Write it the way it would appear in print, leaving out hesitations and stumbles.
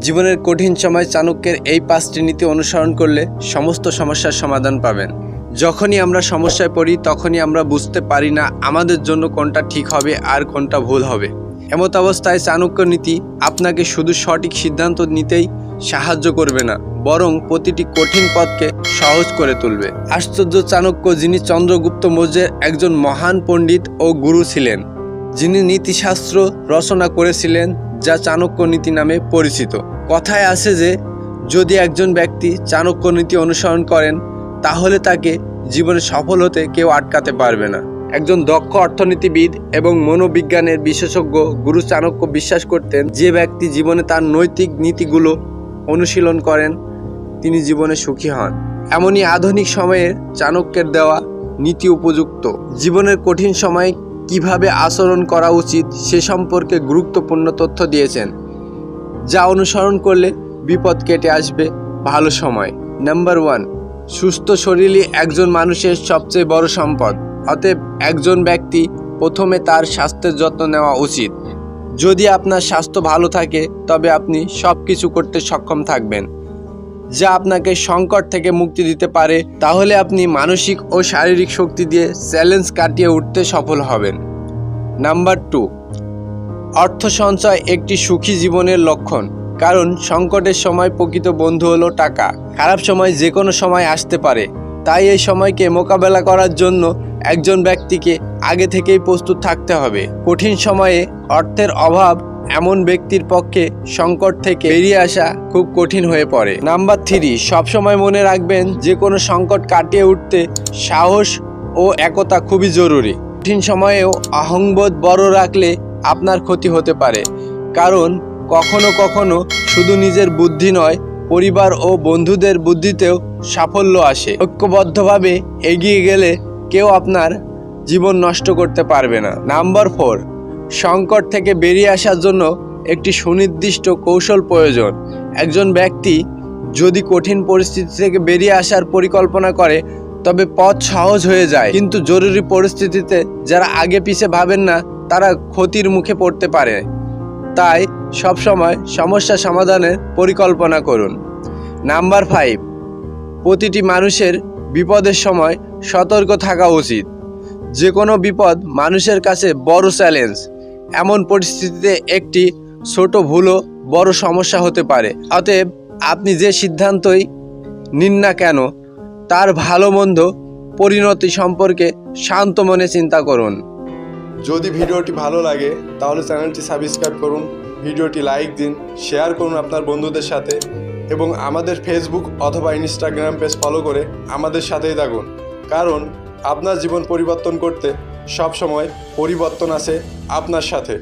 জীবনের কঠিন সময় চাণক্যের এই 5টি নীতি অনুসরণ করলে সমস্ত সমস্যার সমাধান পাবেন। যখনই আমরা সমস্যায় পড়ি তখনই আমরা বুঝতে পারি না আমাদের জন্য কোনটা ঠিক হবে আর কোনটা ভুল হবে। এমত অবস্থায় চাণক্য নীতি আপনাকে শুধু সঠিক সিদ্ধান্ত নিতেই সাহায্য করবে না, বরং প্রতিটি কঠিন পথকে সহজ করে তুলবে। আশ্চর্য চাণক্য, যিনি চন্দ্রগুপ্ত মৌর্যের একজন মহান পণ্ডিত ও গুরু ছিলেন, যিনি নীতিশাস্ত্র রচনা করেছিলেন যা চাণক্য নীতি নামে পরিচিত। কথায় আছে যে যদি একজন ব্যক্তি চাণক্য নীতি অনুসরণ করেন তাহলে তাকে জীবনে সফল হতে কেউ আটকাতে পারবে না। একজন দক্ষ অর্থনীতিবিদ এবং মনোবিজ্ঞানের বিশেষজ্ঞ গুরু চাণক্য বিশ্বাস করতেন যে ব্যক্তি জীবনে তার নৈতিক নীতিগুলো অনুশীলন করেন তিনি জীবনে সুখী হন। এমনই আধুনিক সময়ের চাণক্যের দেওয়া নীতি উপযুক্ত জীবনের কঠিন সময়ে কিভাবে আচরণ করা উচিত সে সম্পর্কে গুরুত্বপূর্ণ তথ্য দিয়েছেন, যা অনুসরণ করলে বিপদ কেটে আসবে ভালো সময়। নাম্বার 1, সুস্থ শরীরই একজন মানুষের সবচেয়ে বড় সম্পদ। অতএব একজন ব্যক্তি প্রথমে তার স্বাস্থ্যের যত্ন নেওয়া উচিত। যদি আপনার স্বাস্থ্য ভালো থাকে তবে আপনি সব কিছু করতে সক্ষম থাকবেন, যা আপনাকে সংকট থেকে মুক্তি দিতে পারে। তাহলে আপনি মানসিক ও শারীরিক শক্তি দিয়ে চ্যালেঞ্জ কাটিয়ে উঠতে সফল হবেন। নাম্বার 2, অর্থ সঞ্চয় একটি সুখী জীবনের লক্ষণ। কারণ সংকটের সময় প্রকৃত বন্ধু হলো টাকা। খারাপ সময় যে কোনো সময় আসতে পারে, তাই এই সময়কে মোকাবেলা করার জন্য একজন ব্যক্তিকে আগে থেকেই প্রস্তুত থাকতে হবে। কঠিন সময়ে অর্থের অভাব এমন ব্যক্তির পক্ষে সংকট থেকে বেরিয়ে আসা খুব কঠিন হয়ে পড়ে। নাম্বার 3, সবসময় মনে রাখবেন যে কোনো সংকট কাটিয়ে উঠতে সাহস ও একতা খুবই জরুরি। কঠিন সময়েও অহংবোধ বড় রাখলে আপনার ক্ষতি হতে পারে, কারণ কখনো কখনো শুধু নিজের বুদ্ধি নয়, পরিবার ও বন্ধুদের বুদ্ধিতেও সাফল্য আসে। ঐক্যবদ্ধভাবে এগিয়ে গেলে কেউ আপনার জীবন নষ্ট করতে পারবে না। নাম্বার 4, সংকট থেকে বেরিয়ে আসার জন্য একটি সুনির্দিষ্ট কৌশল প্রয়োজন। একজন ব্যক্তি যদি কঠিন পরিস্থিতি থেকে বেরিয়ে আসার পরিকল্পনা করে তবে পথ সহজ হয়ে যায়, কিন্তু জরুরি পরিস্থিতিতে যারা আগে পিছে ভাবেন না তারা ক্ষতির মুখে পড়তে পারে। তাই সবসময় সমস্যা সমাধানের পরিকল্পনা করুন। নাম্বার 5, প্রতিটি মানুষের বিপদের সময় সতর্ক থাকা উচিত। যে কোনো বিপদ মানুষের কাছে বড় চ্যালেঞ্জ। এমন পরিস্থিতিতে একটি ছোট ভুলও বড় সমস্যা হতে পারে। অতএব আপনি যে সিদ্ধান্তই নিন না কেন তার ভালো মন্দ পরিণতি সম্পর্কে শান্ত মনে চিন্তা করুন। যদি ভিডিওটি ভালো লাগে তাহলে চ্যানেলটি সাবস্ক্রাইব করুন, ভিডিওটি লাইক দিন, শেয়ার করুন আপনার বন্ধুদের সাথে এবং আমাদের ফেসবুক অথবা ইনস্টাগ্রাম পেজ ফলো করে আমাদের সাথেই থাকুন। কারণ আপনার জীবন পরিবর্তন করতে সব সময় পরিবর্তন আছে আপনার সাথে।